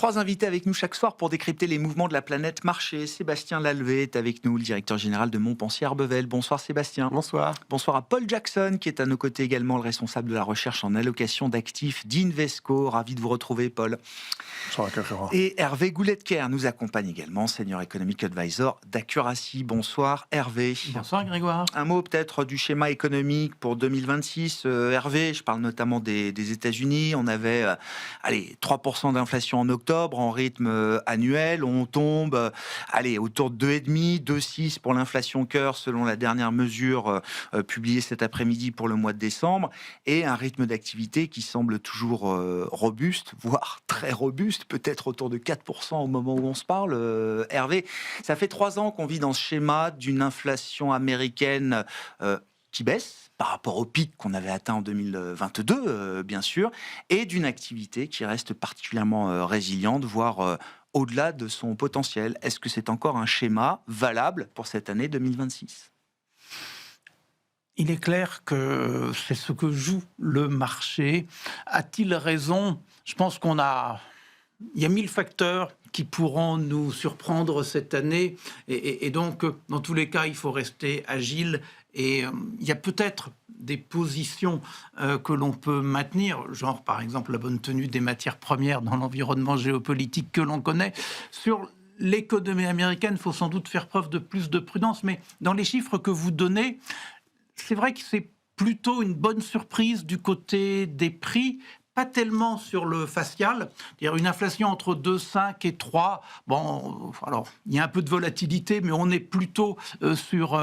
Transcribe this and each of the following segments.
Trois invités avec nous chaque soir pour décrypter les mouvements de la planète marché. Sébastien Lalvé est avec nous, le directeur général de Montpensier-Arbevel. Bonsoir Sébastien. Bonsoir. Bonsoir à Paul Jackson qui est à nos côtés également, le responsable de la recherche en allocation d'actifs d'Invesco. Ravi de vous retrouver Paul. Bonsoir Grégoire. Et Hervé Goulet-Kerr nous accompagne également, Senior Economic Advisor d'Accuracy. Bonsoir Hervé. Bonsoir Grégoire. Un mot peut-être du schéma économique pour 2026. Hervé, je parle notamment des États-Unis. On avait 3% d'inflation en octobre en rythme annuel. On tombe autour de 2,5, 2,6 pour l'inflation cœur selon la dernière mesure publiée cet après-midi pour le mois de décembre. Et un rythme d'activité qui semble toujours robuste, voire très robuste, peut-être autour de 4% au moment où on se parle. Hervé, ça fait 3 ans qu'on vit dans ce schéma d'une inflation américaine qui baisse par rapport au pic qu'on avait atteint en 2022, bien sûr, et d'une activité qui reste particulièrement résiliente, voire au-delà de son potentiel. Est-ce que c'est encore un schéma valable pour cette année 2026 ? Il est clair que c'est ce que joue le marché. A-t-il raison ? Je pense il y a 1000 facteurs qui pourront nous surprendre cette année. Et donc, dans tous les cas, il faut rester agile. Et il y a peut-être des positions que l'on peut maintenir, genre par exemple la bonne tenue des matières premières dans l'environnement géopolitique que l'on connaît. Sur l'économie américaine, il faut sans doute faire preuve de plus de prudence. Mais dans les chiffres que vous donnez, c'est vrai que c'est plutôt une bonne surprise du côté des prix, pas tellement sur le facial, c'est-à-dire une inflation entre 2,5 et 3. Bon, alors, il y a un peu de volatilité, mais on est plutôt sur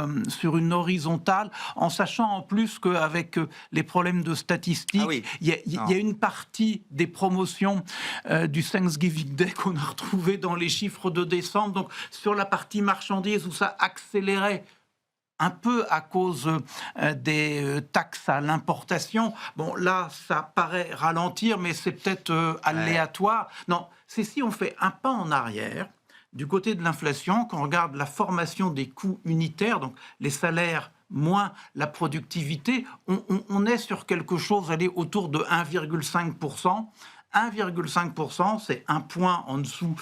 une horizontale, en sachant en plus qu'avec les problèmes de statistiques, il y a une partie des promotions du Thanksgiving Day qu'on a retrouvé dans les chiffres de décembre. Donc, sur la partie marchandises où ça accélérait un peu à cause des taxes à l'importation. Bon, là, ça paraît ralentir, mais c'est peut-être aléatoire. Non, c'est si on fait un pas en arrière, du côté de l'inflation, quand on regarde la formation des coûts unitaires, donc les salaires moins la productivité, on est sur quelque chose autour de 1,5%. 1,5%, c'est un point en dessous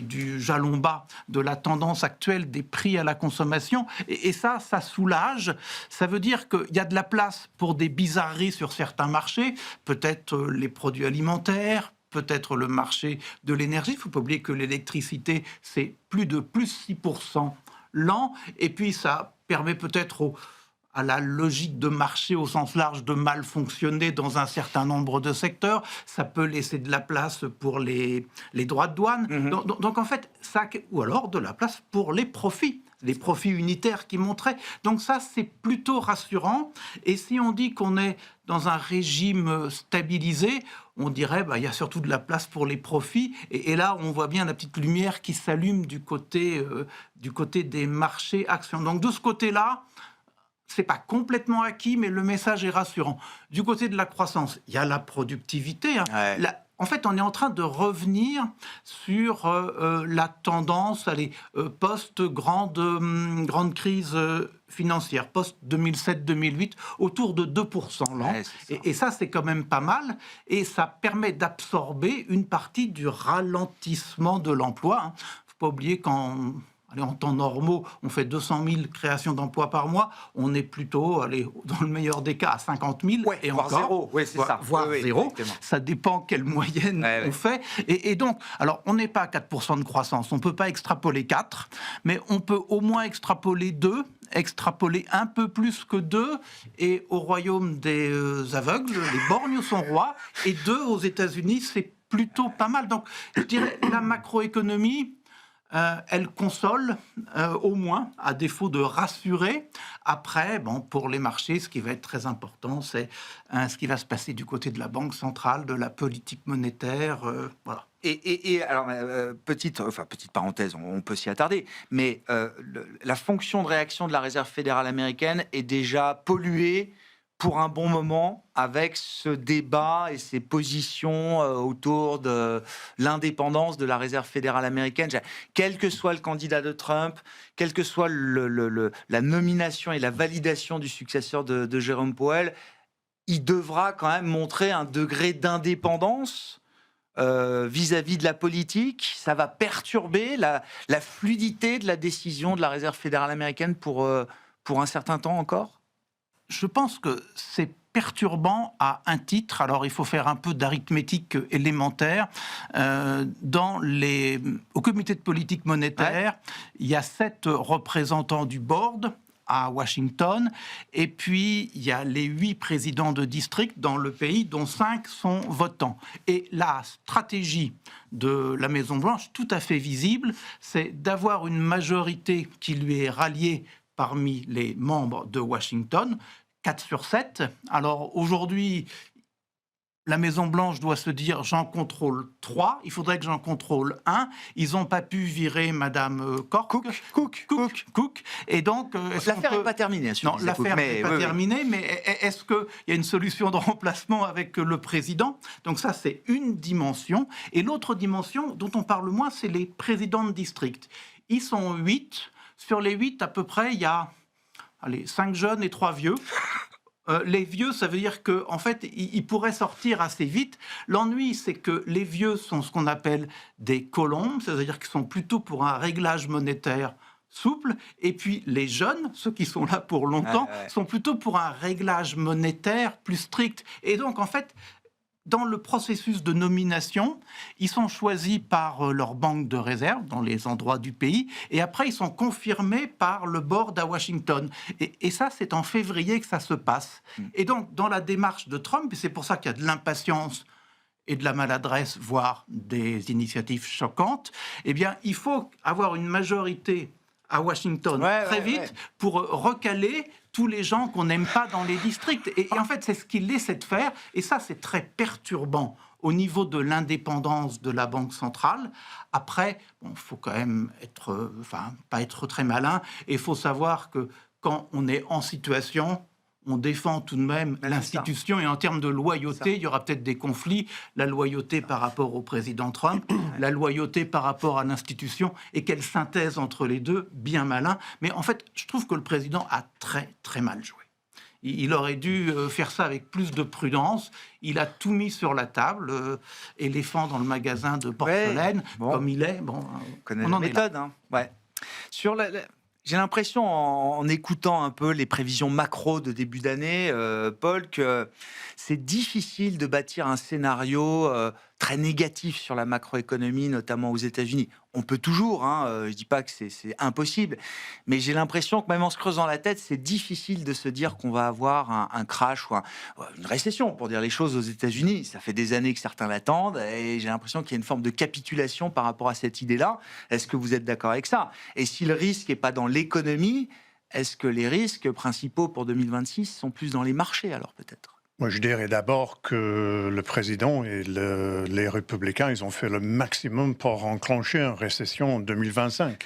du jalon bas de la tendance actuelle des prix à la consommation. Et ça soulage. Ça veut dire qu'il y a de la place pour des bizarreries sur certains marchés, peut-être les produits alimentaires, peut-être le marché de l'énergie. Il ne faut pas oublier que l'électricité, c'est plus 6% l'an. Et puis, ça permet peut-être à la logique de marché au sens large de mal fonctionner dans un certain nombre de secteurs. Ça peut laisser de la place pour les droits de douane. Donc en fait, ou alors de la place pour les profits unitaires qui montraient. Donc ça, c'est plutôt rassurant. Et si on dit qu'on est dans un régime stabilisé, on dirait il y a surtout de la place pour les profits. Et là, on voit bien la petite lumière qui s'allume du côté des marchés actions. Donc de ce côté-là, c'est pas complètement acquis, mais le message est rassurant. Du côté de la croissance, il y a la productivité. En fait, on est en train de revenir sur la tendance post-grande crise financière, post-2007-2008, autour de 2% l'an. Et ça, c'est quand même pas mal. Et ça permet d'absorber une partie du ralentissement de l'emploi. Il ne faut pas oublier en temps normaux, on fait 200 000 créations d'emplois par mois. On est plutôt, dans le meilleur des cas, à 50 000. Et voire encore, zéro. Oui, c'est ça. Voire zéro. Exactement. Ça dépend quelle moyenne on fait. Et donc, alors, on n'est pas à 4% de croissance. On ne peut pas extrapoler 4, mais on peut au moins extrapoler 2, extrapoler un peu plus que 2. Et au royaume des aveugles, les borgnes sont rois. Et 2 aux États-Unis, c'est plutôt pas mal. Donc, je dirais, la macroéconomie, elle console, au moins, à défaut de rassurer. Après, pour les marchés, ce qui va être très important, c'est ce qui va se passer du côté de la Banque centrale, de la politique monétaire, voilà. Et alors, petite parenthèse, on peut s'y attarder, mais la fonction de réaction de la Réserve fédérale américaine est déjà polluée pour un bon moment avec ce débat et ces positions autour de l'indépendance de la Réserve fédérale américaine. Quel que soit le candidat de Trump, quelle que soit la nomination et la validation du successeur de Jérôme Powell, il devra quand même montrer un degré d'indépendance vis-à-vis de la politique? Ça va perturber la fluidité de la décision de la Réserve fédérale américaine pour un certain temps encore? Je pense que c'est perturbant à un titre. Alors, il faut faire un peu d'arithmétique élémentaire. Au comité de politique monétaire, il y a 7 représentants du board à Washington, et puis il y a les 8 présidents de district dans le pays, dont 5 sont votants. Et la stratégie de la Maison-Blanche, tout à fait visible, c'est d'avoir une majorité qui lui est ralliée parmi les membres de Washington, 4 sur 7. Alors aujourd'hui, la Maison-Blanche doit se dire « j'en contrôle 3, il faudrait que j'en contrôle 1 ». Ils n'ont pas pu virer Madame Cook. Et donc, l'affaire n'est pas terminée. Non, l'affaire n'est pas terminée, mais est-ce qu'il y a une solution de remplacement avec le président? Donc ça, c'est une dimension. Et l'autre dimension dont on parle moins, c'est les présidents de district. Ils sont 8. Sur les 8, à peu près, il y a 5 jeunes et 3 vieux. Les vieux, ça veut dire qu'en fait, ils pourraient sortir assez vite. L'ennui, c'est que les vieux sont ce qu'on appelle des colombes, c'est-à-dire qu'ils sont plutôt pour un réglage monétaire souple. Et puis les jeunes, ceux qui sont là pour longtemps, sont plutôt pour un réglage monétaire plus strict. Et donc, en fait, dans le processus de nomination, ils sont choisis par leur banque de réserve dans les endroits du pays, et après ils sont confirmés par le board à Washington. Et ça, c'est en février que ça se passe. Et donc, dans la démarche de Trump, et c'est pour ça qu'il y a de l'impatience et de la maladresse, voire des initiatives choquantes, eh bien, il faut avoir une majorité à Washington très vite pour recaler tous les gens qu'on n'aime pas dans les districts. Et en fait, c'est ce qu'il essaie de faire. Et ça, c'est très perturbant au niveau de l'indépendance de la Banque centrale. Après, il faut quand même pas être très malin. Et il faut savoir que quand on est en situation, on défend tout de même l'institution, et en termes de loyauté, il y aura peut-être des conflits. La loyauté par rapport au président Trump, la loyauté par rapport à l'institution, et quelle synthèse entre les deux, bien malin. Mais en fait, je trouve que le président a très, très mal joué. Il aurait dû faire ça avec plus de prudence. Il a tout mis sur la table, éléphant dans le magasin de porcelaine, comme il est. Bon, on connaît la méthode. Sur j'ai l'impression, en écoutant un peu les prévisions macro de début d'année, Paul, que c'est difficile de bâtir un scénario très négatif sur la macroéconomie, notamment aux États-Unis. On peut toujours, je ne dis pas que c'est impossible, mais j'ai l'impression que même en se creusant la tête, c'est difficile de se dire qu'on va avoir un crash ou une récession, pour dire les choses, aux États-Unis. Ça fait des années que certains l'attendent, et j'ai l'impression qu'il y a une forme de capitulation par rapport à cette idée-là. Est-ce que vous êtes d'accord avec ça? Et si le risque n'est pas dans l'économie, est-ce que les risques principaux pour 2026 sont plus dans les marchés, alors peut-être? Moi, je dirais d'abord que le président et les républicains, ils ont fait le maximum pour enclencher une récession en 2025.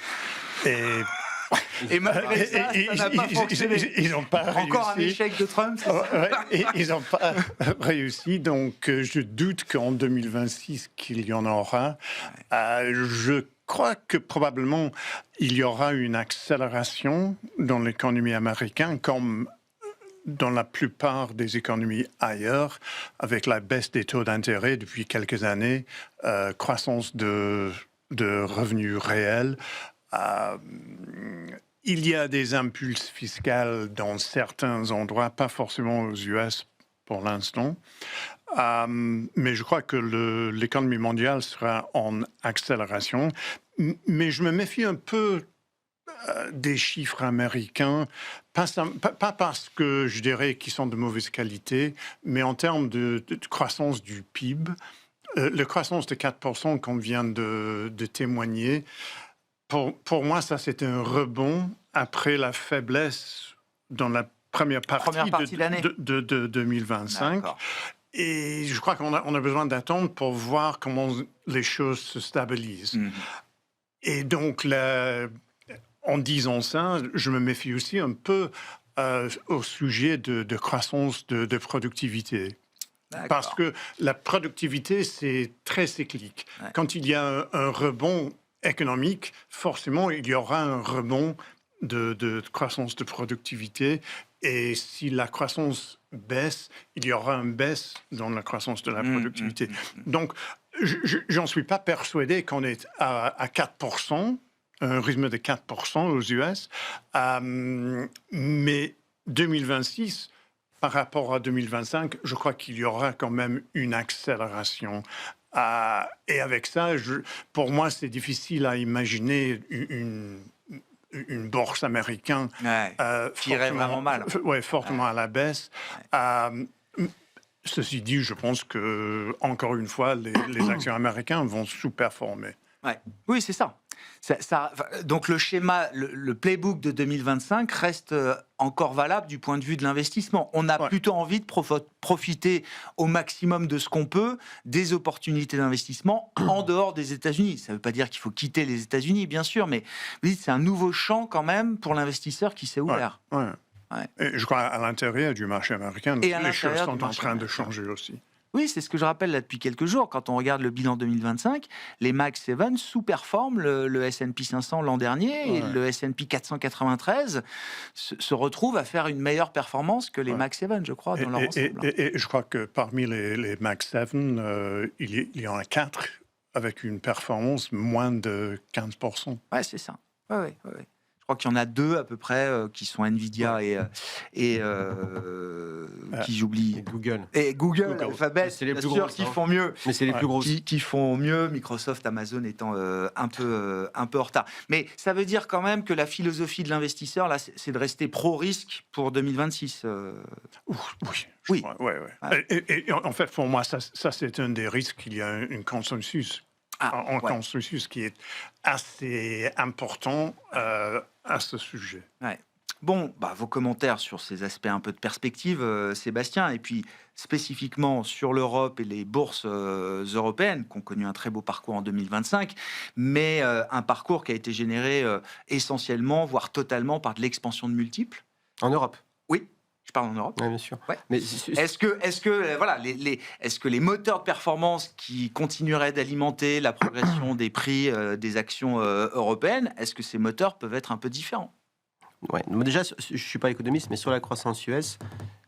Et malgré ça, ça n'a pas fonctionné. Ils n'ont pas réussi. Encore un échec de Trump, c'est ça? Ils n'ont pas réussi. Donc, je doute qu'en 2026, qu'il y en aura. Je crois que probablement, il y aura une accélération dans l'économie américaine, comme dans la plupart des économies ailleurs, avec la baisse des taux d'intérêt depuis quelques années, croissance de revenus réels. Il y a des impulses fiscales dans certains endroits, pas forcément aux US pour l'instant. Mais je crois que l'économie mondiale sera en accélération. Mais je me méfie un peu des chiffres américains, pas parce que je dirais qu'ils sont de mauvaise qualité, mais en termes de croissance du PIB, la croissance de 4% qu'on vient de témoigner, pour moi, ça c'est un rebond après la faiblesse dans la première partie de 2025. D'accord. Et je crois qu'on a besoin d'attendre pour voir comment les choses se stabilisent. Et donc, en disant ça, je me méfie aussi un peu au sujet de croissance de productivité. D'accord. Parce que la productivité, c'est très cyclique. Ouais. Quand il y a un rebond économique, forcément, il y aura un rebond de croissance de productivité. Et si la croissance baisse, il y aura une baisse dans la croissance de la productivité. Donc, J'en suis pas persuadé qu'on est à 4%, un rythme de 4% aux US, mais 2026, par rapport à 2025, je crois qu'il y aura quand même une accélération. Et avec ça, pour moi, c'est difficile à imaginer une bourse américaine qui irait vraiment mal. Fortement à la baisse. Ceci dit, je pense que, encore une fois, les actions américaines vont sous-performer. Ouais. Oui, c'est ça. Donc le schéma, le playbook de 2025 reste encore valable du point de vue de l'investissement. On a plutôt envie de profiter au maximum de ce qu'on peut des opportunités d'investissement en dehors des États-Unis. Ça ne veut pas dire qu'il faut quitter les États-Unis, bien sûr, mais c'est un nouveau champ quand même pour l'investisseur qui s'est ouvert. Ouais. Et je crois à l'intérieur du marché américain, les choses sont en train de changer aussi. Oui, c'est ce que je rappelle là depuis quelques jours. Quand on regarde le bilan 2025, les Mag 7 sous-performent le S&P 500 l'an dernier et le S&P 493 se retrouve à faire une meilleure performance que les Mag 7, je crois, dans leur ensemble. Et je crois que parmi les Mag 7, il y en a 4 avec une performance moins de 15%. Oui, c'est ça. Ouais. Je crois qu'il y en a 2 à peu près qui sont Nvidia et qui j'oublie. Google. Et Google, Alphabet, c'est les plus sûr, grosses, qui font mieux. Mais c'est les plus grosses. Qui font mieux, Microsoft, Amazon étant un peu en retard. Mais ça veut dire quand même que la philosophie de l'investisseur, là, c'est de rester pro-risque pour 2026. Oui. Et en fait, pour moi, ça c'est un des risques. Il y a un consensus. Consensus qui est assez important à ce sujet. Ouais. Bon, vos commentaires sur ces aspects un peu de perspective, Sébastien, et puis spécifiquement sur l'Europe et les bourses européennes, qui ont connu un très beau parcours en 2025, mais un parcours qui a été généré essentiellement, voire totalement, par de l'expansion de multiples. En Europe? Oui. Je parle en Europe. Oui, bien sûr. Ouais. Mais est-ce que les moteurs de performance qui continueraient d'alimenter la progression des prix des actions européennes, est-ce que ces moteurs peuvent être un peu différents? Ouais. Déjà, je ne suis pas économiste, mais sur la croissance US,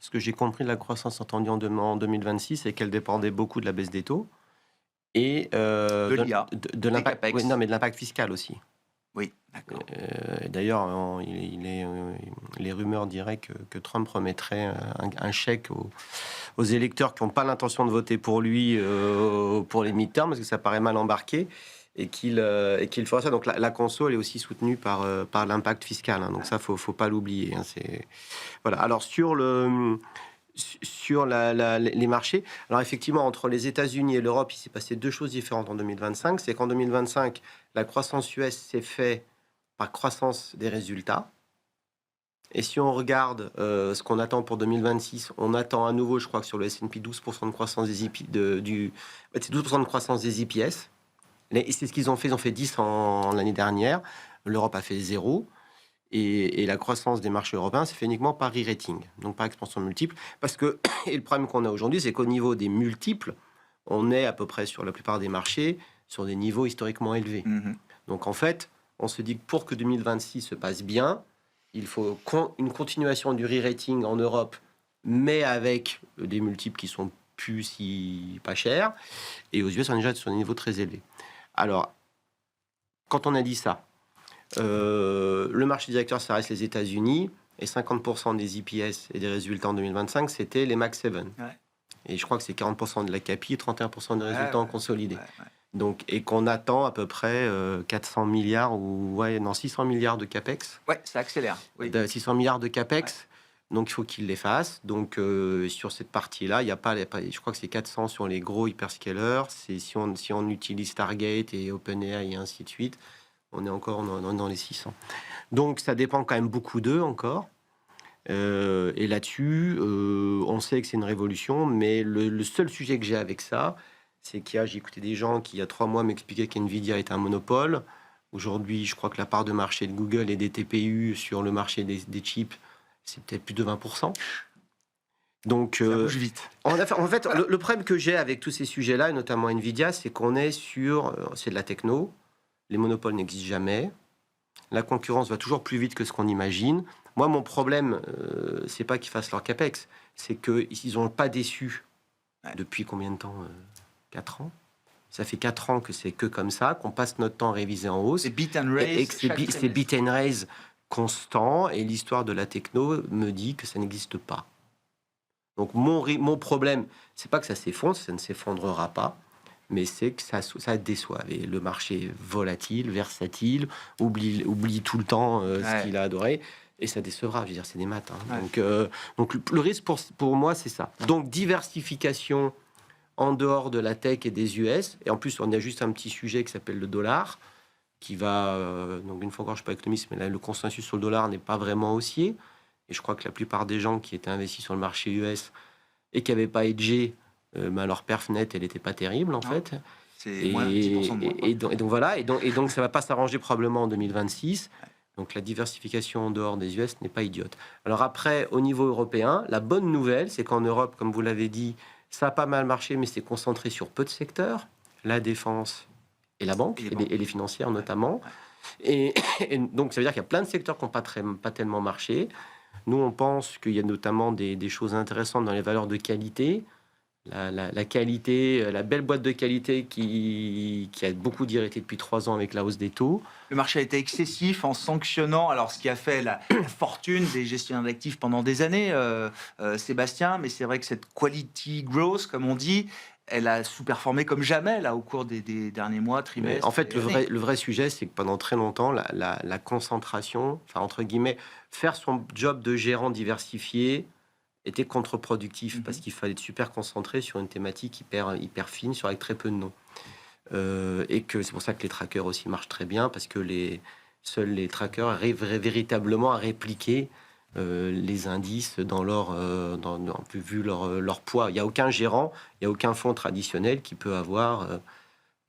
ce que j'ai compris de la croissance attendue en 2026, c'est qu'elle dépendait beaucoup de la baisse des taux et de l'IA, de l'impact. Oui, non, mais de l'impact fiscal aussi. Oui, d'accord. D'ailleurs, les rumeurs diraient que Trump remettrait un chèque aux électeurs qui n'ont pas l'intention de voter pour lui pour les midterms, parce que ça paraît mal embarqué, et qu'il fera ça. Donc la conso, elle est aussi soutenue par l'impact fiscal. Hein, donc ça, faut pas l'oublier. Hein, voilà. Alors sur les marchés, alors effectivement, entre les États-Unis et l'Europe, il s'est passé 2 choses différentes en 2025. C'est qu'en 2025, la croissance US s'est faite par croissance des résultats. Et si on regarde ce qu'on attend pour 2026, on attend à nouveau, je crois que sur le S&P, 12% de croissance des 12% de croissance des EPS. Et c'est ce qu'ils ont fait. Ils ont fait 10 l'année dernière. L'Europe a fait 0. Et la croissance des marchés européens s'est fait uniquement par re-rating, donc par expansion multiple. Parce que, et le problème qu'on a aujourd'hui, c'est qu'au niveau des multiples, on est à peu près sur la plupart des marchés sur des niveaux historiquement élevés. Donc en fait, on se dit que pour que 2026 se passe bien, il faut une continuation du re-rating en Europe, mais avec des multiples qui sont plus si pas chers. Et aux US, on est déjà sur des niveaux très élevés. Alors, quand on a dit ça, le marché directeur, ça reste les États-Unis, et 50% des EPS et des résultats en 2025, c'était les Mag 7. Et je crois que c'est 40% de la CAPI et 31% des résultats en consolidé. Donc, et qu'on attend à peu près 400 milliards, 600 milliards de CAPEX. Ouais, ça accélère. Oui. 600 milliards de CAPEX. Donc, il faut qu'ils les fassent. Donc, sur cette partie-là, il n'y a pas, je crois que c'est 400 sur les gros hyperscalers. C'est si on utilise Stargate et OpenAI et ainsi de suite, on est encore dans les 600. Donc, ça dépend quand même beaucoup d'eux encore. Et là-dessus, on sait que c'est une révolution, mais le seul sujet que j'ai avec ça, c'est j'ai écouté des gens qui, il y a 3 mois, m'expliquaient qu'NVIDIA est un monopole. Aujourd'hui, je crois que la part de marché de Google et des TPU sur le marché des chips, c'est peut-être plus de 20%. Donc, ça bouge vite. En fait, le problème que j'ai avec tous ces sujets-là, et notamment NVIDIA, c'est qu'on est c'est de la techno. Les monopoles n'existent jamais. La concurrence va toujours plus vite que ce qu'on imagine. Moi, mon problème, c'est pas qu'ils fassent leur CAPEX, c'est qu'ils n'ont pas déçu depuis combien de temps 4 ans, Ça fait 4 ans que c'est que comme ça, qu'on passe notre temps à réviser en hausse. C'est beat and raise. Et que c'est beat and raise constant. Et l'histoire de la techno me dit que ça n'existe pas. Donc mon problème, c'est pas que ça s'effondre, ça ne s'effondrera pas, mais c'est que ça déçoit. Et le marché est volatile, versatile, oublie tout le temps ce qu'il a adoré. Et ça décevra, je veux dire, c'est des maths. Hein. Donc le risque pour moi, c'est ça. Donc diversification en dehors de la tech et des US. Et en plus, on a juste un petit sujet qui s'appelle le dollar, qui va... donc une fois encore, je ne suis pas économiste, mais là, le consensus sur le dollar n'est pas vraiment haussier. Et je crois que la plupart des gens qui étaient investis sur le marché US et qui n'avaient pas hedgé, leur perf net, elle n'était pas terrible, en fait. C'est moins 10% de moins. Et donc voilà. Et donc ça ne va pas s'arranger probablement en 2026. Donc la diversification en dehors des US n'est pas idiote. Alors après, au niveau européen, la bonne nouvelle, c'est qu'en Europe, comme vous l'avez dit, ça a pas mal marché, mais c'est concentré sur peu de secteurs, la défense et la banque, et les financières notamment. Et donc ça veut dire qu'il y a plein de secteurs qui n'ont pas tellement marché. Nous, on pense qu'il y a notamment des choses intéressantes dans les valeurs de qualité. La qualité, la belle boîte de qualité qui a beaucoup d'irrité depuis 3 ans avec la hausse des taux. Le marché a été excessif en sanctionnant, alors ce qui a fait la fortune des gestionnaires d'actifs pendant des années, Sébastien, mais c'est vrai que cette quality growth, comme on dit, elle a sous-performé comme jamais là au cours des derniers mois, trimestres. En fait, le vrai sujet, c'est que pendant très longtemps, la concentration, enfin entre guillemets, faire son job de gérant diversifié était contre-productif parce qu'il fallait être super concentré sur une thématique hyper fine, avec très peu de noms. Et que c'est pour ça que les trackers aussi marchent très bien, parce que seuls les trackers arrivent véritablement à répliquer les indices dans vu leur poids. Il n'y a aucun gérant, il n'y a aucun fonds traditionnel qui peut avoir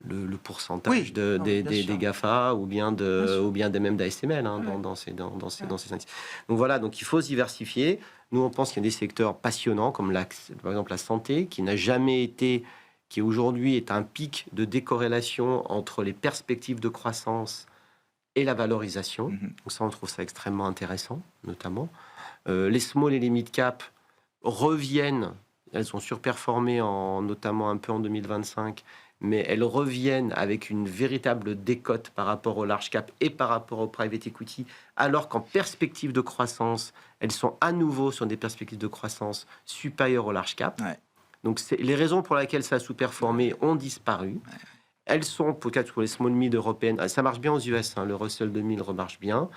le pourcentage des GAFA ou bien des mêmes d'ASML dans ces indices. Donc voilà, donc il faut se diversifier. Nous, on pense qu'il y a des secteurs passionnants, comme par exemple la santé, qui n'a jamais été, qui aujourd'hui est un pic de décorrélation entre les perspectives de croissance et la valorisation. Donc ça, on trouve ça extrêmement intéressant, notamment. Les small et les mid-cap reviennent, elles ont surperformé notamment un peu en 2025, mais elles reviennent avec une véritable décote par rapport au large cap et par rapport au private equity, alors qu'en perspective de croissance, elles sont à nouveau sur des perspectives de croissance supérieures au large cap. Donc les raisons pour lesquelles ça a sous-performé ont disparu. Elles sont, peut-être pour les small mid européennes, ça marche bien aux US, le Russell 2000 remarche bien.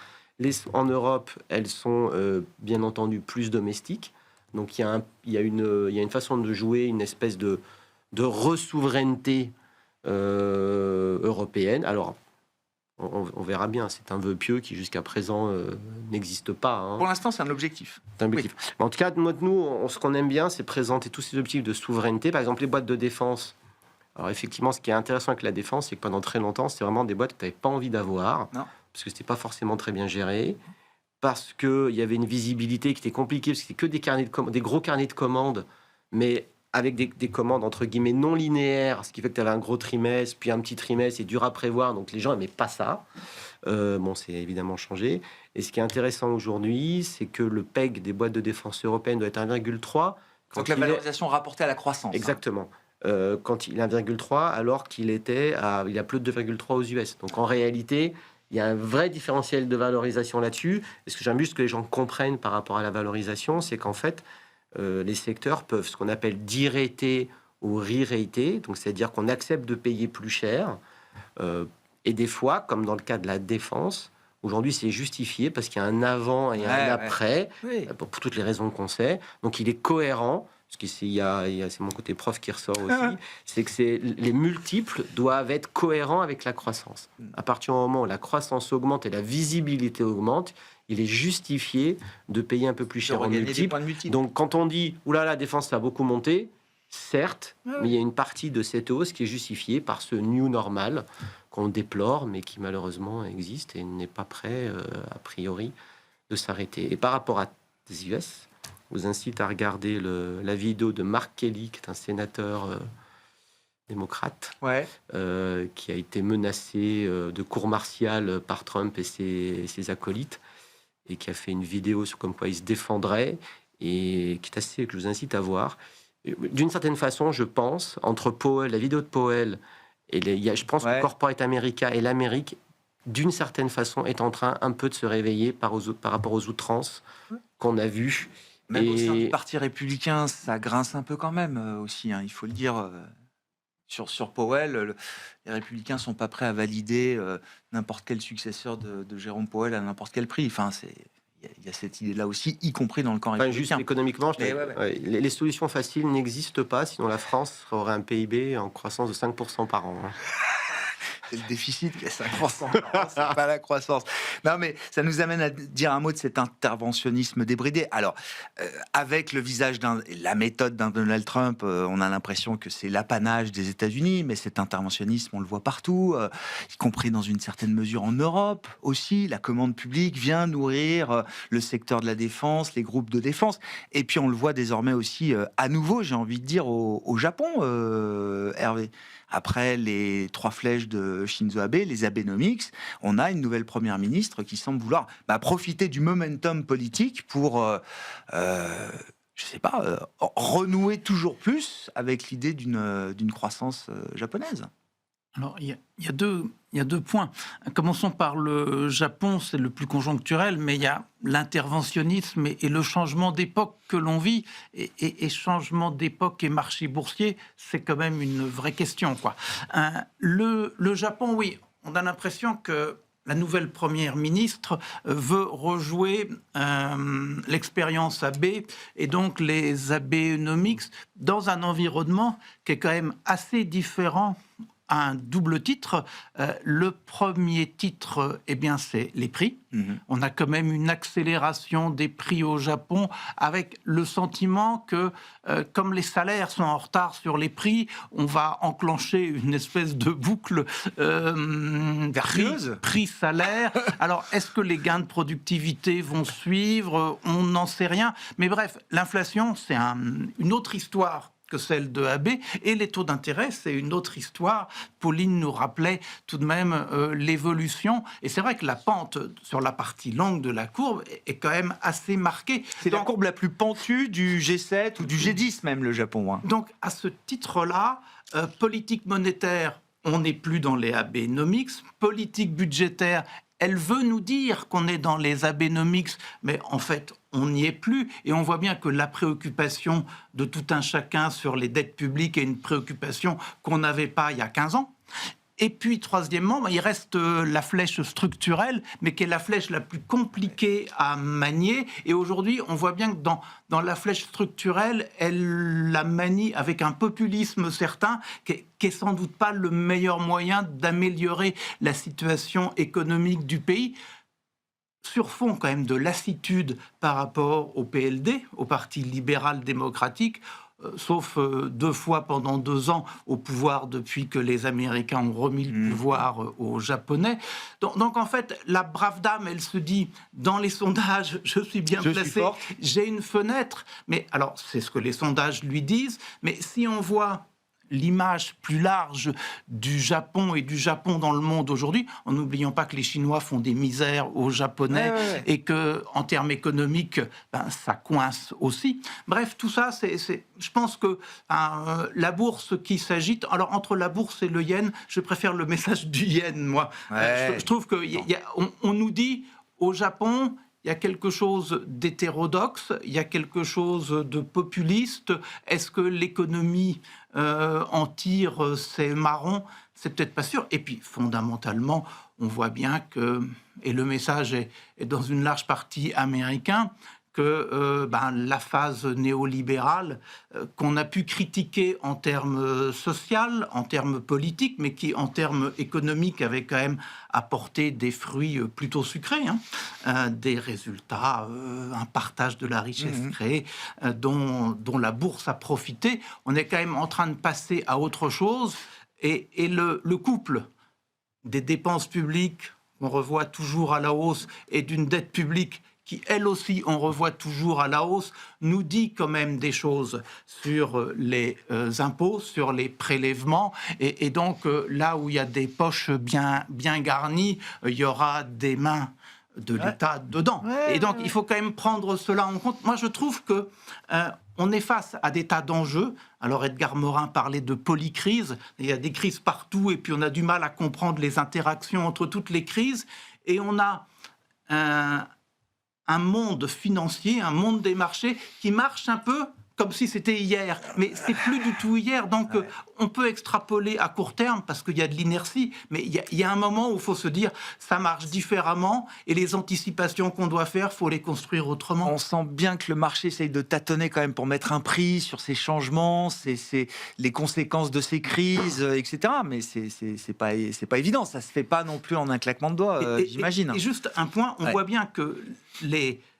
En Europe, elles sont bien entendu plus domestiques. Donc il y a une façon de jouer, une espèce de re-souveraineté européenne. Alors, on verra bien. C'est un vœu pieux qui, jusqu'à présent, n'existe pas. Pour l'instant, c'est un objectif. C'est un objectif. Oui. Mais en tout cas, nous, ce qu'on aime bien, c'est présenter tous ces objectifs de souveraineté. Par exemple, les boîtes de défense. Alors, effectivement, ce qui est intéressant avec la défense, c'est que pendant très longtemps, c'était vraiment des boîtes que tu n'avais pas envie d'avoir. Non. Parce que c'était pas forcément très bien géré. Parce qu'il y avait une visibilité qui était compliquée. Parce que c'était que des gros carnets de commandes. Mais avec des commandes entre guillemets non linéaires, ce qui fait que tu avais un gros trimestre, puis un petit trimestre, c'est dur à prévoir, donc les gens n'aimaient pas ça. Bon, c'est évidemment changé. Et ce qui est intéressant aujourd'hui, c'est que le PEG des boîtes de défense européennes doit être 1,3. Donc la valorisation rapportée à la croissance. Exactement. Quand il est 1,3, alors il a plus de 2,3 aux US. Donc en réalité, il y a un vrai différentiel de valorisation là-dessus. Et ce que j'aime juste que les gens comprennent par rapport à la valorisation, c'est qu'en fait, les secteurs peuvent ce qu'on appelle de-rater ou re-rater, donc c'est-à-dire qu'on accepte de payer plus cher. Et des fois, comme dans le cas de la défense, aujourd'hui c'est justifié parce qu'il y a un avant et un après, pour toutes les raisons qu'on sait. Donc il est cohérent, parce que c'est mon côté prof qui ressort aussi, c'est que les multiples doivent être cohérents avec la croissance. À partir du moment où la croissance augmente et la visibilité augmente, il est justifié de payer un peu plus cher en multiples. Donc quand on dit « oulala, la défense ça a beaucoup monté », certes, mais il y a une partie de cette hausse qui est justifiée par ce new normal qu'on déplore, mais qui malheureusement existe et n'est pas prêt, a priori, de s'arrêter. Et par rapport à des US, je vous incite à regarder la vidéo de Mark Kelly, qui est un sénateur démocrate, qui a été menacé de cour martiale par Trump et ses acolytes, et qui a fait une vidéo sur comme quoi il se défendrait, et qui est assez, que je vous incite à voir. D'une certaine façon, je pense, entre Powell, la vidéo de Powell Et je pense que le Corporate America et l'Amérique, d'une certaine façon, est en train un peu de se réveiller par rapport aux outrances qu'on a vues. Même au sein du Parti républicain, ça grince un peu quand même aussi, hein, il faut le dire. Sur Powell, les républicains sont pas prêts à valider n'importe quel successeur de Jérôme Powell à n'importe quel prix. Enfin, il y a cette idée-là aussi, y compris dans le camp républicain. Juste économiquement, les solutions faciles n'existent pas, sinon la France aurait un PIB en croissance de 5% par an. C'est le déficit qui est 5%, c'est pas la croissance. Non, mais ça nous amène à dire un mot de cet interventionnisme débridé. Alors, avec le visage la méthode d'un Donald Trump, on a l'impression que c'est l'apanage des États-Unis, mais cet interventionnisme, on le voit partout, y compris dans une certaine mesure en Europe aussi. La commande publique vient nourrir le secteur de la défense, les groupes de défense. Et puis, on le voit désormais aussi à nouveau, j'ai envie de dire, au Japon, Hervé. Après les 3 flèches de Shinzo Abe, les Abenomics, on a une nouvelle première ministre qui semble vouloir profiter du momentum politique pour, je sais pas, renouer toujours plus avec l'idée d'une croissance japonaise. Alors, il y a deux points. Commençons par le Japon, c'est le plus conjoncturel, mais il y a l'interventionnisme et le changement d'époque que l'on vit. Et changement d'époque et marché boursier, c'est quand même une vraie question, quoi. Le Japon, oui, on a l'impression que la nouvelle première ministre veut rejouer l'expérience Abe et donc les Abenomics dans un environnement qui est quand même assez différent à un double titre. Le premier titre, eh bien, c'est les prix. On a quand même une accélération des prix au Japon avec le sentiment que, comme les salaires sont en retard sur les prix, on va enclencher une espèce de boucle prix-salaire. Alors, est-ce que les gains de productivité vont suivre? On n'en sait rien. Mais bref, l'inflation, c'est une autre histoire que celle de Abe, et les taux d'intérêt, c'est une autre histoire. Pauline nous rappelait tout de même l'évolution, et c'est vrai que la pente sur la partie longue de la courbe est quand même assez marquée. C'est la courbe la plus pentue du G7 ou du G10 même, le Japon. Hein. Donc, à ce titre-là, politique monétaire, on n'est plus dans les Abenomics. Politique budgétaire, elle veut nous dire qu'on est dans les Abenomics, mais en fait, on n'y est plus. Et on voit bien que la préoccupation de tout un chacun sur les dettes publiques est une préoccupation qu'on n'avait pas il y a 15 ans. Et puis, troisièmement, il reste la flèche structurelle, mais qui est la flèche la plus compliquée à manier. Et aujourd'hui, on voit bien que dans la flèche structurelle, elle la manie avec un populisme certain, qui est sans doute pas le meilleur moyen d'améliorer la situation économique du pays. Sur fond quand même de lassitude par rapport au PLD, au Parti libéral-démocratique, sauf 2 fois pendant 2 ans au pouvoir depuis que les Américains ont remis le pouvoir aux Japonais. Donc en fait, la brave dame, elle se dit, dans les sondages, je suis bien placée, j'ai une fenêtre. Mais alors, c'est ce que les sondages lui disent, mais si on voit l'image plus large du Japon et du Japon dans le monde aujourd'hui, en n'oubliant pas que les Chinois font des misères aux Japonais et que, en termes économiques, ça coince aussi. Bref, tout ça, je pense que la bourse qui s'agite. Alors entre la bourse et le yen, je préfère le message du yen, moi. Je trouve que on nous dit au Japon, il y a quelque chose d'hétérodoxe, il y a quelque chose de populiste. Est-ce que l'économie en tire ses marrons? C'est peut-être pas sûr. Et puis, fondamentalement, on voit bien que, et le message est dans une large partie américain, que la phase néolibérale qu'on a pu critiquer en termes social, en termes politiques, mais qui en termes économiques avait quand même apporté des fruits plutôt sucrés, des résultats, un partage de la richesse créée dont la bourse a profité. On est quand même en train de passer à autre chose et le couple des dépenses publiques qu'on revoit toujours à la hausse et d'une dette publique qui, elle aussi, on revoit toujours à la hausse, nous dit quand même des choses sur les impôts, sur les prélèvements. Et donc, là où il y a des poches bien garnies, il y aura des mains de l'État dedans. Et donc, il faut quand même prendre cela en compte. Moi, je trouve que on est face à des tas d'enjeux. Alors Edgar Morin parlait de polycrise. Il y a des crises partout et puis on a du mal à comprendre les interactions entre toutes les crises. Et on a un monde financier, un monde des marchés qui marche un peu comme si c'était hier, mais c'est plus du tout hier. Donc, on peut extrapoler à court terme parce qu'il y a de l'inertie, mais il y a un moment où il faut se dire ça marche différemment et les anticipations qu'on doit faire, faut les construire autrement. On sent bien que le marché essaye de tâtonner quand même pour mettre un prix sur ces changements, les conséquences de ces crises, etc. Mais c'est pas évident. Ça se fait pas non plus en un claquement de doigts, j'imagine. Et juste un point, on voit bien que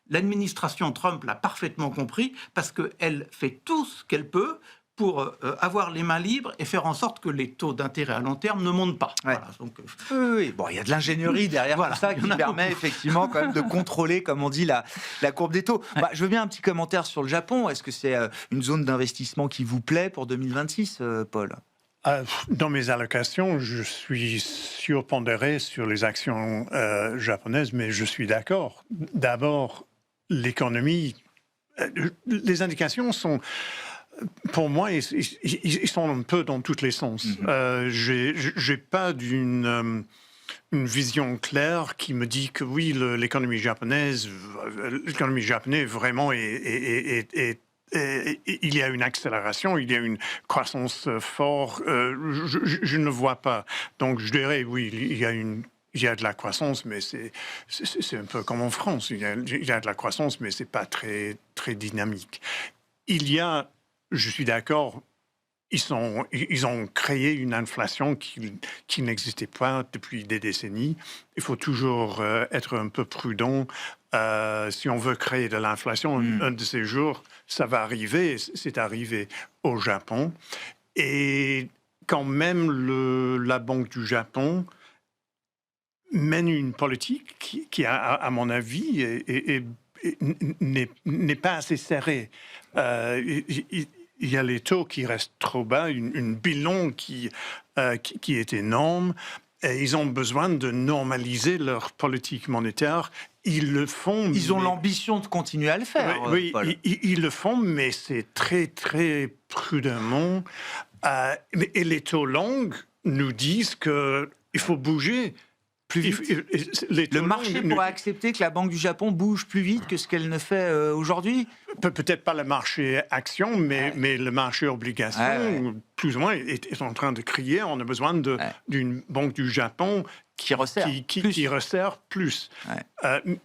l'administration Trump l'a parfaitement compris parce qu'elle fait tout ce qu'elle peut pour avoir les mains libres et faire en sorte que les taux d'intérêt à long terme ne montent pas. Ouais. Voilà, donc, oui. Bon, il y a de l'ingénierie derrière tout ça qui permet effectivement quand même de contrôler, comme on dit, la courbe des taux. Je veux bien un petit commentaire sur le Japon. Est-ce que c'est une zone d'investissement qui vous plaît pour 2026, Paul ? Dans mes allocations, je suis surpondéré sur les actions japonaises, mais je suis d'accord. D'abord, l'économie, les indications sont, pour moi, ils sont un peu dans tous les sens. J'ai pas une vision claire qui me dit que oui, l'économie japonaise vraiment il y a une accélération, il y a une croissance forte. Je ne vois pas. Donc je dirais oui, il y a de la croissance, mais c'est un peu comme en France. Il y a de la croissance, mais c'est pas très dynamique. Je suis d'accord. Ils ont créé une inflation qui n'existait pas depuis des décennies. Il faut toujours être un peu prudent. Si on veut créer de l'inflation, un de ces jours, ça va arriver. C'est arrivé au Japon. Et quand même, la Banque du Japon mène une politique qui à mon avis, n'est pas assez serrée. Il y a les taux qui restent trop bas, une bilan qui est énorme. Et ils ont besoin de normaliser leur politique monétaire. Ils le font. Ils ont l'ambition de continuer à le faire. Oui, ils le font, mais c'est très, très prudemment. Et les taux longs nous disent qu'il faut bouger. Plus vite. Le marché pourrait accepter que la Banque du Japon bouge plus vite que ce qu'elle ne fait aujourd'hui ? Peut-être pas le marché action, mais le marché obligation, plus ou moins, est en train de crier. On a besoin d'une Banque du Japon qui resserre plus.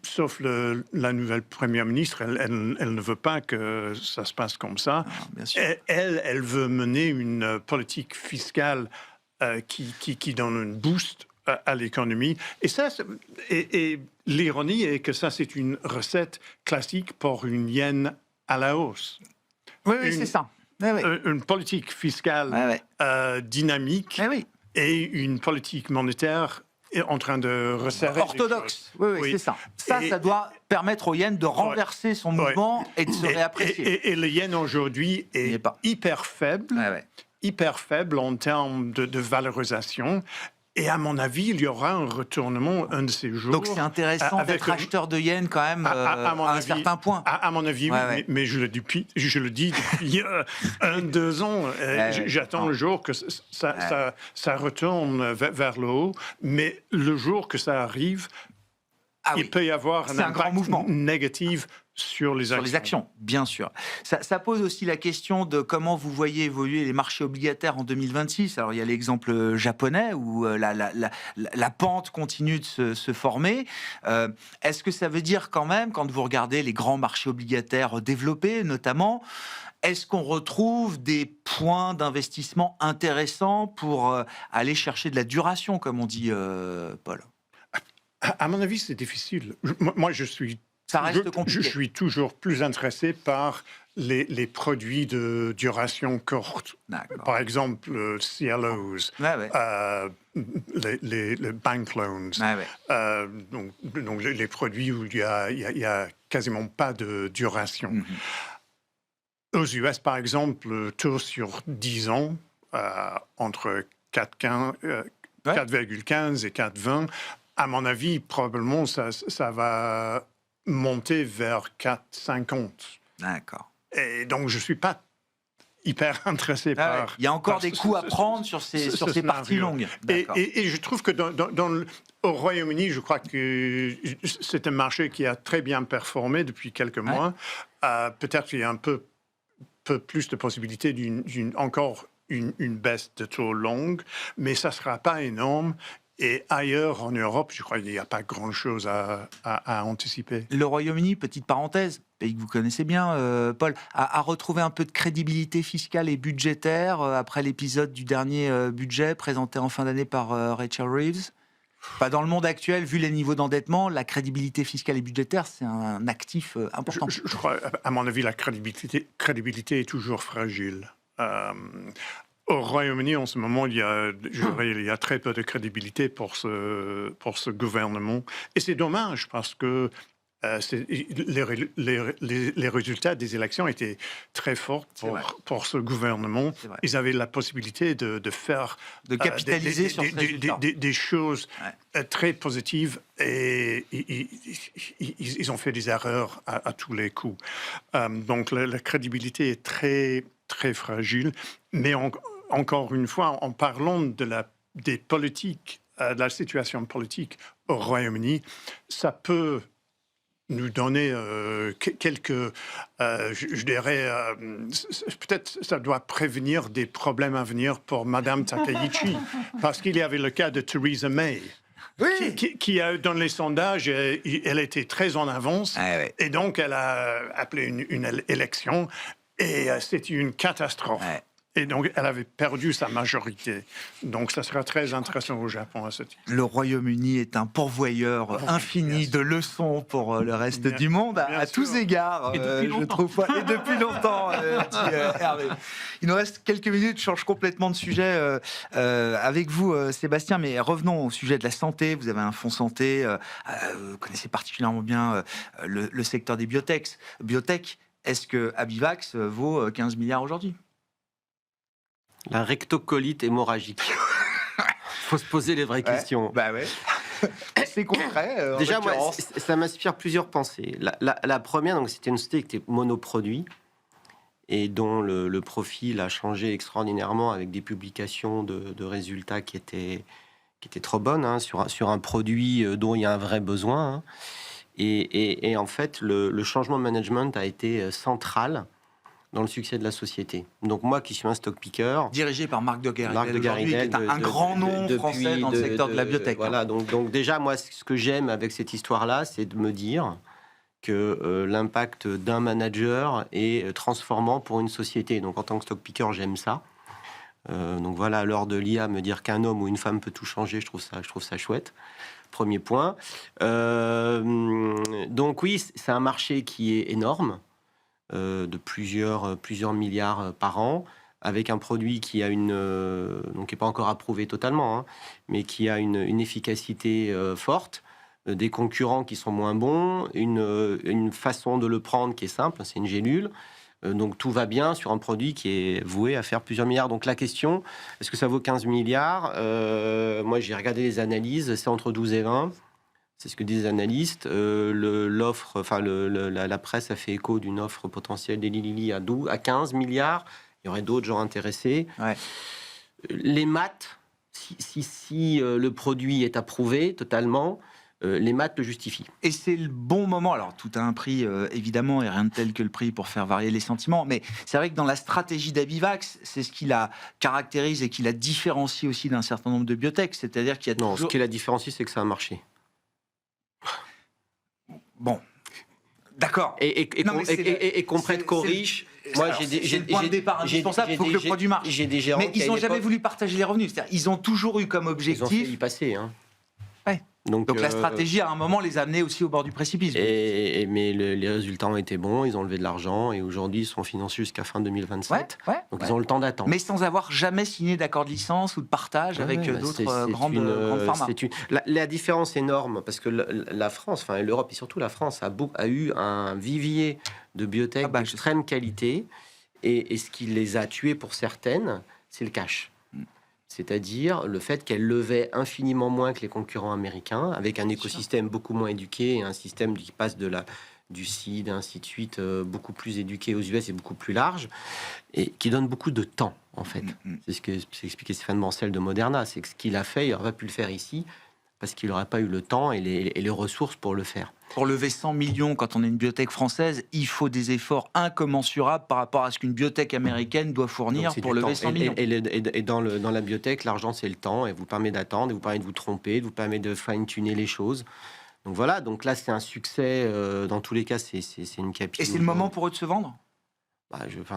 Sauf la nouvelle première ministre, elle ne veut pas que ça se passe comme ça. Bien sûr. Elle veut mener une politique fiscale qui donne un boost à l'économie. Et l'ironie est que ça, c'est une recette classique pour une yen à la hausse. Oui, c'est ça. Une politique fiscale dynamique et une politique monétaire en train de resserrer. Orthodoxe. Oui, c'est ça. Ça doit permettre au yen de renverser son mouvement et de se réapprécier. Et le yen aujourd'hui est hyper faible. Hyper faible en termes de valorisation. Et à mon avis, il y aura un retournement un de ces jours. Donc c'est intéressant d'être acheteur de yens quand même à un certain point. À mon avis, oui, mais je le dis depuis 2 ans. J'attends le jour que ça retourne vers le haut. Mais le jour que ça arrive, il peut y avoir un grand mouvement négatif sur les actions, bien sûr. Ça pose aussi la question de comment vous voyez évoluer les marchés obligataires en 2026. Alors, il y a l'exemple japonais où la pente continue de se former. Est-ce que ça veut dire quand même, quand vous regardez les grands marchés obligataires développés, notamment, est-ce qu'on retrouve des points d'investissement intéressants pour aller chercher de la duration, comme on dit, Paul ? À mon avis, c'est difficile. Moi, ça reste compliqué. Je suis toujours plus intéressé par les produits de duration courte. Par exemple, CLOs, les bank loans, donc les produits où il y a quasiment pas de duration. Aux US, par exemple, le taux sur 10 ans, entre 4,15 et 4,20, à mon avis, probablement, ça va monter vers 4,50. D'accord. Et donc, je ne suis pas hyper intéressé par... Il y a encore par des coups à prendre sur ces parties longues. Et je trouve que au Royaume-Uni, je crois que c'est un marché qui a très bien performé depuis quelques mois. Peut-être qu'il y a un peu plus de possibilités encore une baisse de taux longue, mais ça ne sera pas énorme. Et ailleurs en Europe, je crois qu'il n'y a pas grand-chose à anticiper. Le Royaume-Uni, petite parenthèse, pays que vous connaissez bien, Paul, a retrouvé un peu de crédibilité fiscale et budgétaire après l'épisode du dernier budget présenté en fin d'année par Rachel Reeves. Pas dans le monde actuel, vu les niveaux d'endettement, la crédibilité fiscale et budgétaire, c'est un actif important. Je crois, à mon avis, la crédibilité est toujours fragile. Au Royaume-Uni, en ce moment, il y a très peu de crédibilité pour ce gouvernement. Et c'est dommage parce que les résultats des élections étaient très forts pour ce gouvernement. Ils avaient la possibilité de faire... De capitaliser sur ces résultats. Des choses très positives et ils ont fait des erreurs à tous les coups. Donc la crédibilité est très, très fragile. Mais encore une fois, en parlant des politiques, de la situation politique au Royaume-Uni, ça peut nous donner quelques, je dirais, peut-être ça doit prévenir des problèmes à venir pour Madame Takaichi, parce qu'il y avait le cas de Theresa May. Oui. Qui a, dans les sondages, elle était très en avance, et donc elle a appelé une élection, et c'était une catastrophe. Et donc, elle avait perdu sa majorité. Donc, ça sera très intéressant au Japon à ce titre. Le Royaume-Uni est un pourvoyeur infini de leçons pour le reste du monde, à tous égards, je trouve. Et depuis longtemps, dit Hervé. Il nous reste quelques minutes, je change complètement de sujet avec vous, Sébastien, mais revenons au sujet de la santé. Vous avez un fonds santé, vous connaissez particulièrement bien le secteur des biotech. Est-ce que Abivax vaut 15 milliards aujourd'hui ? La rectocolite hémorragique. Faut se poser les vraies questions. C'est concret. Déjà, moi, ça m'inspire plusieurs pensées. La première, donc, c'était une société qui était monoproduit et dont le profil a changé extraordinairement avec des publications de résultats qui étaient trop bonnes sur un produit dont il y a un vrai besoin. Et en fait, le changement de management a été central dans le succès de la société. Donc moi qui suis un stock picker... Dirigé par Marc de Garidel, qui est un grand nom français dans le secteur de la biotech. Voilà, donc déjà, moi, ce que j'aime avec cette histoire-là, c'est de me dire que l'impact d'un manager est transformant pour une société. Donc en tant que stock picker, j'aime ça. Donc voilà, à l'heure de l'IA, me dire qu'un homme ou une femme peut tout changer, je trouve ça chouette. Premier point. Donc oui, c'est un marché qui est énorme, de plusieurs milliards par an, avec un produit qui a donc qui n'est pas encore approuvé totalement, mais qui a une efficacité forte, des concurrents qui sont moins bons, une façon de le prendre qui est simple, c'est une gélule. Donc tout va bien sur un produit qui est voué à faire plusieurs milliards. Donc la question, est-ce que ça vaut 15 milliards ? Moi j'ai regardé les analyses, c'est entre 12 et 20. C'est ce que disent les analystes. La presse a fait écho d'une offre potentielle d'Eli Lilly à 15 milliards. Il y aurait d'autres gens intéressés. Les maths, si le produit est approuvé totalement, les maths le justifient. Et c'est le bon moment. Alors, tout a un prix, évidemment, et rien de tel que le prix pour faire varier les sentiments. Mais c'est vrai que dans la stratégie d'Abivax, c'est ce qui la caractérise et qui la différencie aussi d'un certain nombre de biotech. C'est-à-dire qu'il y a toujours... Non, ce qui la différencie, c'est que ça a marché. Bon, d'accord. Et qu'on prête qu'aux riches. Moi, j'ai le point de départ indispensable. Il faut que le produit marche. Mais ils n'ont jamais voulu partager les revenus. C'est-à-dire, ils ont toujours eu comme objectif. Ils ont fait y passer. Donc la stratégie, à un moment, les a amenés aussi au bord du précipice. Mais les résultats ont été bons, ils ont levé de l'argent, et aujourd'hui, ils sont financés jusqu'à fin 2027. Donc ils ont le temps d'attendre. Mais sans avoir jamais signé d'accord de licence ou de partage avec d'autres grandes pharma. La différence énorme, parce que la France, enfin l'Europe et surtout la France, a eu un vivier de biotech d'extrême qualité, et ce qui les a tués pour certaines, c'est le cash. C'est-à-dire le fait qu'elle levait infiniment moins que les concurrents américains, avec un écosystème beaucoup moins éduqué et un système qui passe du CID, et ainsi de suite, beaucoup plus éduqué aux US et beaucoup plus large, et qui donne beaucoup de temps, en fait. C'est ce que c'est expliqué Stéphane Bancel de Moderna, c'est que ce qu'il a fait, il n'aurait pas pu le faire ici, parce qu'il n'aurait pas eu le temps et les ressources pour le faire. Pour lever 100 millions, quand on est une biotech française, il faut des efforts incommensurables par rapport à ce qu'une biotech américaine doit fournir Donc, pour lever 100 millions. Et dans la biotech, l'argent, c'est le temps, et vous permet d'attendre, et vous permet de vous tromper, vous permet de fine-tuner les choses. Donc voilà, donc là, c'est un succès. Dans tous les cas, c'est une capille. Et c'est le moment pour eux de se vendre?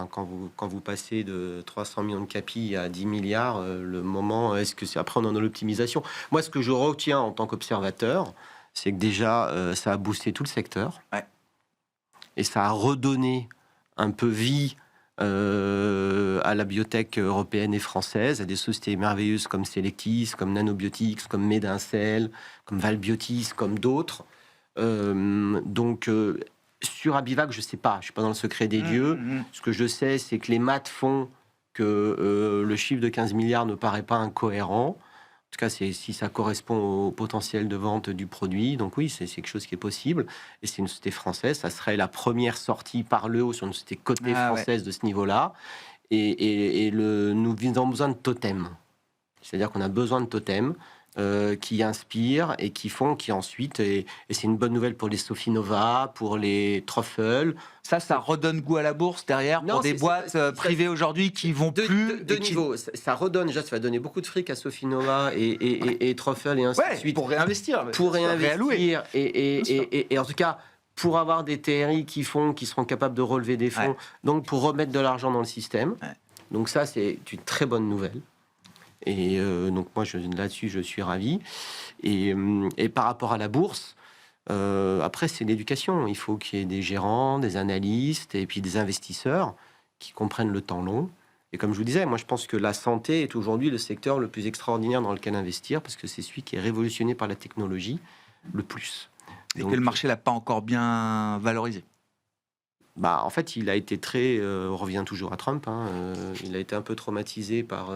Quand vous passez de 300 millions de capilles à 10 milliards, le moment, est-ce que c'est... Après, on en a l'optimisation. Moi, ce que je retiens en tant qu'observateur, c'est que déjà, ça a boosté tout le secteur. Ouais. Et ça a redonné un peu vie à la biotech européenne et française, à des sociétés merveilleuses comme Selectis, comme Nanobiotics, comme Medincell, comme Valbiotis, comme d'autres. Sur Abivax, je ne sais pas, je ne suis pas dans le secret des dieux. Ce que je sais, c'est que les maths font que le chiffre de 15 milliards ne paraît pas incohérent. En tout cas, c'est si ça correspond au potentiel de vente du produit. Donc oui, c'est quelque chose qui est possible. Et c'est une société française. Ça serait la première sortie par le haut sur une société cotée française de ce niveau-là. Nous avons besoin de totems. C'est-à-dire qu'on a besoin de totems qui inspirent et qui font, qui ensuite... Et c'est une bonne nouvelle pour les Sofinova, pour les Truffle. Ça redonne goût à la bourse derrière pour des boîtes privées aujourd'hui qui vont plus... Deux niveaux. Ça redonne, déjà, ça va donner beaucoup de fric à Sofinova et Truffle et ainsi de suite. Pour réinvestir. Pour réinvestir. Et en tout cas, pour avoir des TRI qui seront capables de relever des fonds, donc pour remettre de l'argent dans le système. Ouais. Donc ça, c'est une très bonne nouvelle. Et donc moi, là-dessus, je suis ravi. Et par rapport à la bourse, après, c'est l'éducation. Il faut qu'il y ait des gérants, des analystes et puis des investisseurs qui comprennent le temps long. Et comme je vous disais, moi, je pense que la santé est aujourd'hui le secteur le plus extraordinaire dans lequel investir parce que c'est celui qui est révolutionné par la technologie le plus. Et donc, que le marché l'a pas encore bien valorisé. En fait, il a été on revient toujours à Trump. Il a été un peu traumatisé par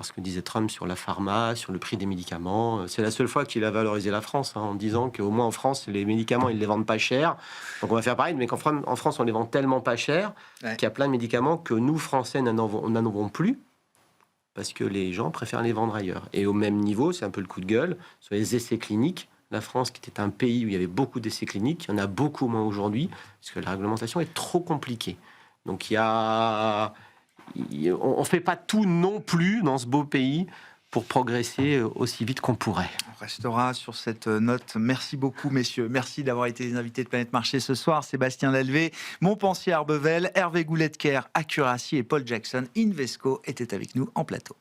ce que disait Trump sur la pharma, sur le prix des médicaments. C'est la seule fois qu'il a valorisé la France, en disant qu'au moins en France, les médicaments, ils les vendent pas cher. Donc on va faire pareil, mais qu'en France, on les vend tellement pas cher qu'il y a plein de médicaments que nous, Français, n'en avons plus parce que les gens préfèrent les vendre ailleurs. Et au même niveau, c'est un peu le coup de gueule, sur les essais cliniques. La France, qui était un pays où il y avait beaucoup d'essais cliniques, il y en a beaucoup moins aujourd'hui, parce que la réglementation est trop compliquée. Donc on ne fait pas tout non plus dans ce beau pays pour progresser aussi vite qu'on pourrait. On restera sur cette note. Merci beaucoup, messieurs. Merci d'avoir été les invités de Planète Marché ce soir. Sébastien Lalvé, Montpensier Arbevel, Hervé Goulet-Kerr, Accuracy et Paul Jackson, Invesco étaient avec nous en plateau.